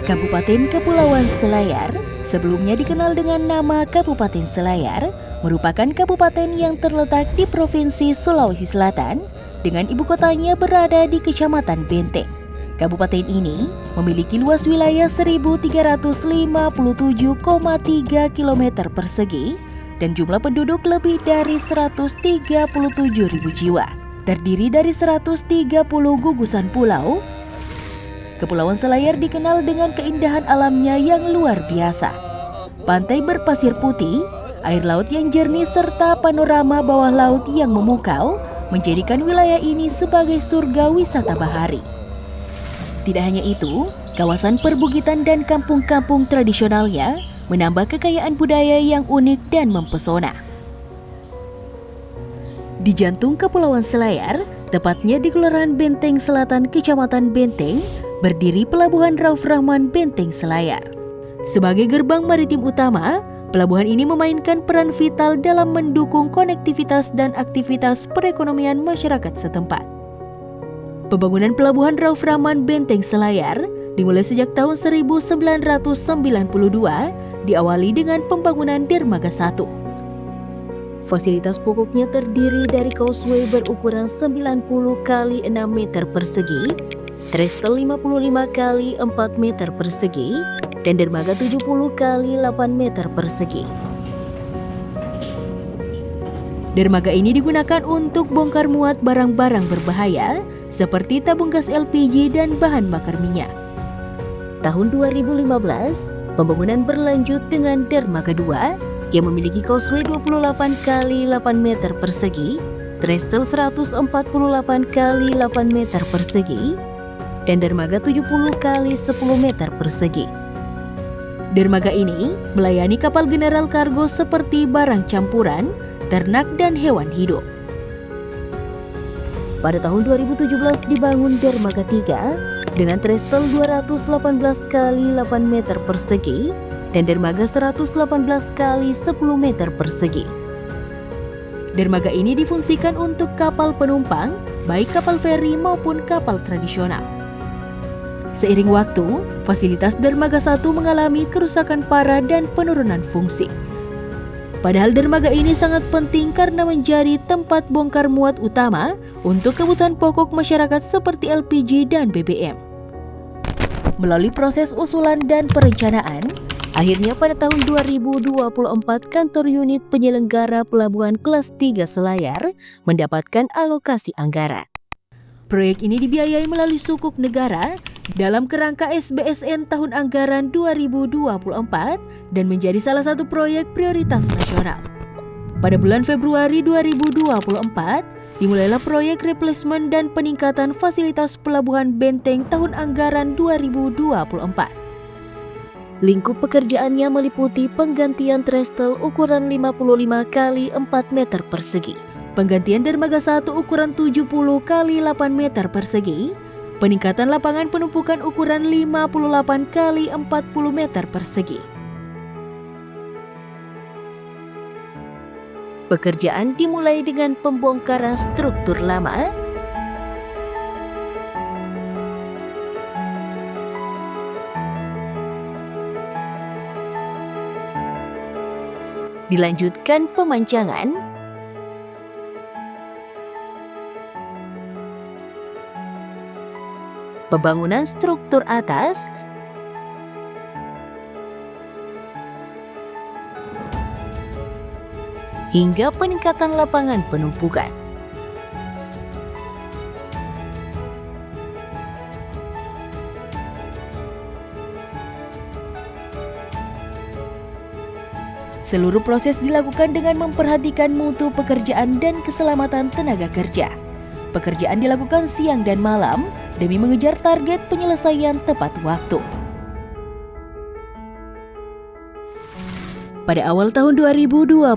Kabupaten Kepulauan Selayar, sebelumnya dikenal dengan nama Kabupaten Selayar, merupakan kabupaten yang terletak di Provinsi Sulawesi Selatan dengan ibu kotanya berada di Kecamatan Benteng. Kabupaten ini memiliki luas wilayah 1.357,3 km persegi dan jumlah penduduk lebih dari 137.000 jiwa. Terdiri dari 130 gugusan pulau, Kepulauan Selayar dikenal dengan keindahan alamnya yang luar biasa. Pantai berpasir putih, air laut yang jernih serta panorama bawah laut yang memukau menjadikan wilayah ini sebagai surga wisata bahari. Tidak hanya itu, kawasan perbukitan dan kampung-kampung tradisionalnya menambah kekayaan budaya yang unik dan mempesona. Di jantung Kepulauan Selayar, tepatnya di Kelurahan Benteng Selatan, Kecamatan Benteng, berdiri Pelabuhan Rauf Rahman Benteng Selayar. Sebagai gerbang maritim utama, pelabuhan ini memainkan peran vital dalam mendukung konektivitas dan aktivitas perekonomian masyarakat setempat. Pembangunan Pelabuhan Rauf Rahman Benteng Selayar dimulai sejak tahun 1992, diawali dengan pembangunan Dermaga 1. Fasilitas pokoknya terdiri dari causeway berukuran 90 x 6 meter persegi, trestle 55 x 4 meter persegi, dan dermaga 70 x 8 meter persegi. Dermaga ini digunakan untuk bongkar muat barang-barang berbahaya seperti tabung gas LPG dan bahan bakar minyak. Tahun 2015, pembangunan berlanjut dengan dermaga 2 yang memiliki causeway 28 x 8 meter persegi, trestle 148 x 8 meter persegi, dan dermaga 70 x 10 meter persegi. Dermaga ini melayani kapal general kargo seperti barang campuran, ternak, dan hewan hidup. Pada tahun 2017 dibangun dermaga 3 dengan trestle 218 x 8 meter persegi dan dermaga 118 x 10 meter persegi. Dermaga ini difungsikan untuk kapal penumpang, baik kapal feri maupun kapal tradisional. Seiring waktu, fasilitas dermaga 1 mengalami kerusakan parah dan penurunan fungsi. Padahal dermaga ini sangat penting karena menjadi tempat bongkar muat utama untuk kebutuhan pokok masyarakat seperti LPG dan BBM. Melalui proses usulan dan perencanaan, akhirnya pada tahun 2024 kantor unit penyelenggara pelabuhan kelas 3 Selayar mendapatkan alokasi anggaran. Proyek ini dibiayai melalui sukuk negara dalam kerangka SBSN tahun anggaran 2024 dan menjadi salah satu proyek prioritas nasional. Pada bulan Februari 2024, dimulailah proyek replacement dan peningkatan fasilitas pelabuhan Benteng tahun anggaran 2024. Lingkup pekerjaannya meliputi penggantian trestle ukuran 55 x 4 meter persegi, penggantian dermaga 1 ukuran 70 x 8 meter persegi, peningkatan lapangan penumpukan ukuran 58 x 40 meter persegi. Pekerjaan dimulai dengan pembongkaran struktur lama, dilanjutkan pemancangan, pembangunan struktur atas, hingga peningkatan lapangan penumpukan. Seluruh proses dilakukan dengan memperhatikan mutu pekerjaan dan keselamatan tenaga kerja. Pekerjaan dilakukan siang dan malam demi mengejar target penyelesaian tepat waktu. Pada awal tahun 2025,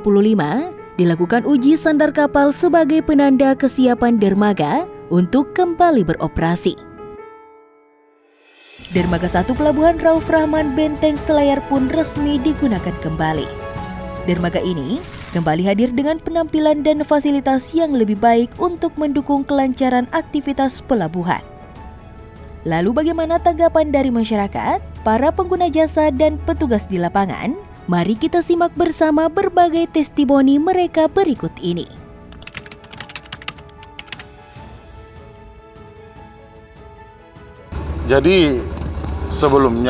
dilakukan uji sandar kapal sebagai penanda kesiapan dermaga untuk kembali beroperasi. Dermaga 1 Pelabuhan Rauf Rahman Benteng Selayar pun resmi digunakan kembali. Dermaga ini kembali hadir dengan penampilan dan fasilitas yang lebih baik untuk mendukung kelancaran aktivitas pelabuhan. Lalu bagaimana tanggapan dari masyarakat, para pengguna jasa dan petugas di lapangan? Mari kita simak bersama berbagai testimoni mereka berikut ini. Jadi sebelum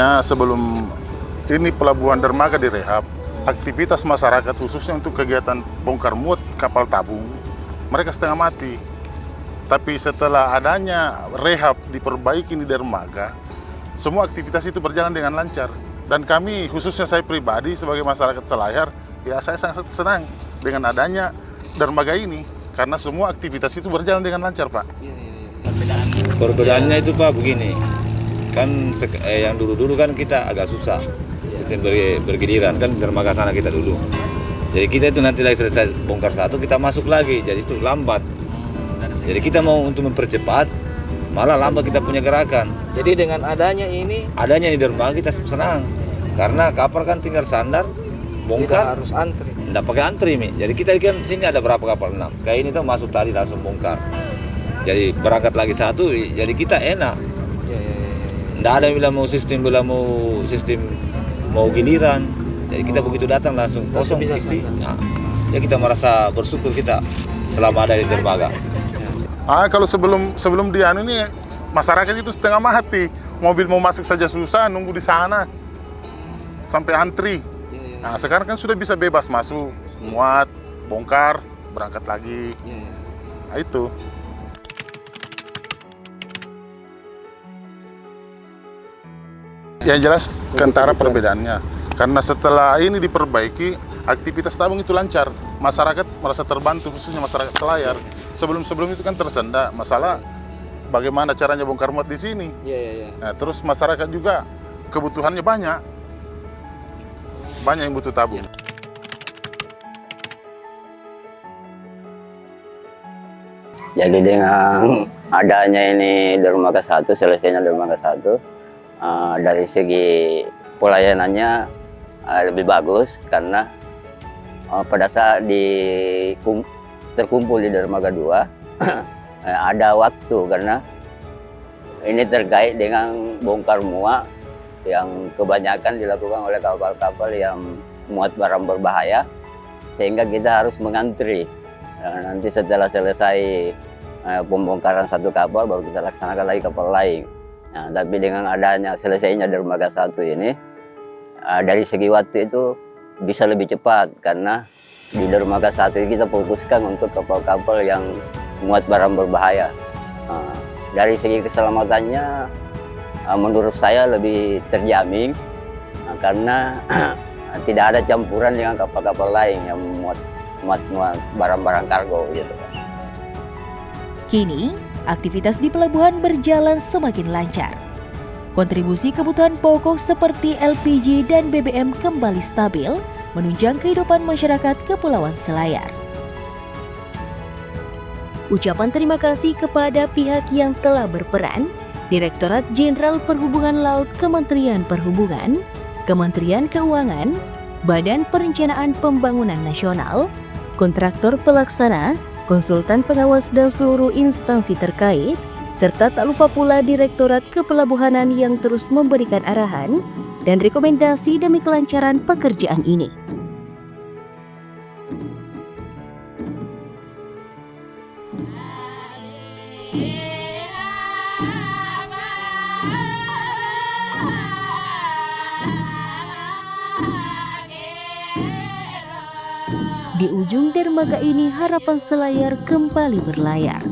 ini pelabuhan dermaga direhab, aktivitas masyarakat khususnya untuk kegiatan bongkar muat kapal tabung, mereka setengah mati. Tapi setelah adanya rehab diperbaiki di dermaga, semua aktivitas itu berjalan dengan lancar. Dan kami, khususnya saya pribadi sebagai masyarakat Selayar, ya saya sangat senang dengan adanya dermaga ini, karena semua aktivitas itu berjalan dengan lancar, Pak. Perbedaannya itu Pak begini, kan yang dulu-dulu kan kita agak susah sistem bergiliran, kan dermaga sana kita dulu. Jadi kita itu nanti lagi selesai bongkar satu, kita masuk lagi, jadi itu lambat. Jadi kita mau untuk mempercepat, malah lambat kita punya gerakan. Jadi dengan adanya ini dermaga kita senang, karena kapal kan tinggal sandar, bongkar, harus antri. Nggak pakai antri, Mi. Jadi kita kan sini ada berapa kapal, 6. Kayak ini tuh masuk tadi langsung bongkar. Jadi berangkat lagi satu, jadi kita enak. Nggak ada yang bilang mau sistem mau giliran. Jadi kita begitu datang langsung kosong isi. Nah, ya kita merasa bersyukur kita selama ada di dermaga. Kalau sebelum dianu ini masyarakat itu setengah mati. Mobil mau masuk saja susah, nunggu di sana sampai antri. Nah, sekarang kan sudah bisa bebas masuk, muat, bongkar, berangkat lagi. Nah, itu. Yang jelas kentara perbedaannya. Karena setelah ini diperbaiki, aktivitas tabung itu lancar. Masyarakat merasa terbantu, khususnya masyarakat Selayar. Sebelum itu kan tersendat masalah bagaimana caranya bongkar muat di sini. Nah, terus masyarakat juga kebutuhannya banyak yang butuh tabung. Jadi dengan adanya ini dermaga 1, selesainya dermaga 1, dari segi pelayanannya lebih bagus, karena pada saat terkumpul di dermaga 2 ada waktu, karena ini terkait dengan bongkar muat yang kebanyakan dilakukan oleh kapal-kapal yang muat barang berbahaya, sehingga kita harus mengantri. Nanti setelah selesai pembongkaran satu kapal, baru kita laksanakan lagi kapal lain. Nah, tapi dengan adanya selesainya dermaga 1 ini, dari segi waktu itu bisa lebih cepat, karena di dermaga 1 ini kita fokuskan untuk kapal-kapal yang muat barang berbahaya. Dari segi keselamatannya, menurut saya lebih terjamin, karena tidak ada campuran dengan kapal-kapal lain yang muat barang-barang kargo gitu. Kini, aktivitas di pelabuhan berjalan semakin lancar. Kontribusi kebutuhan pokok seperti LPG dan BBM kembali stabil, menunjang kehidupan masyarakat Kepulauan Selayar. Ucapan terima kasih kepada pihak yang telah berperan, Direktorat Jenderal Perhubungan Laut Kementerian Perhubungan, Kementerian Keuangan, Badan Perencanaan Pembangunan Nasional, kontraktor pelaksana, konsultan pengawas dan seluruh instansi terkait, serta tak lupa pula Direktorat Kepelabuhanan yang terus memberikan arahan dan rekomendasi demi kelancaran pekerjaan ini. Di ujung dermaga ini harapan Selayar kembali berlayar.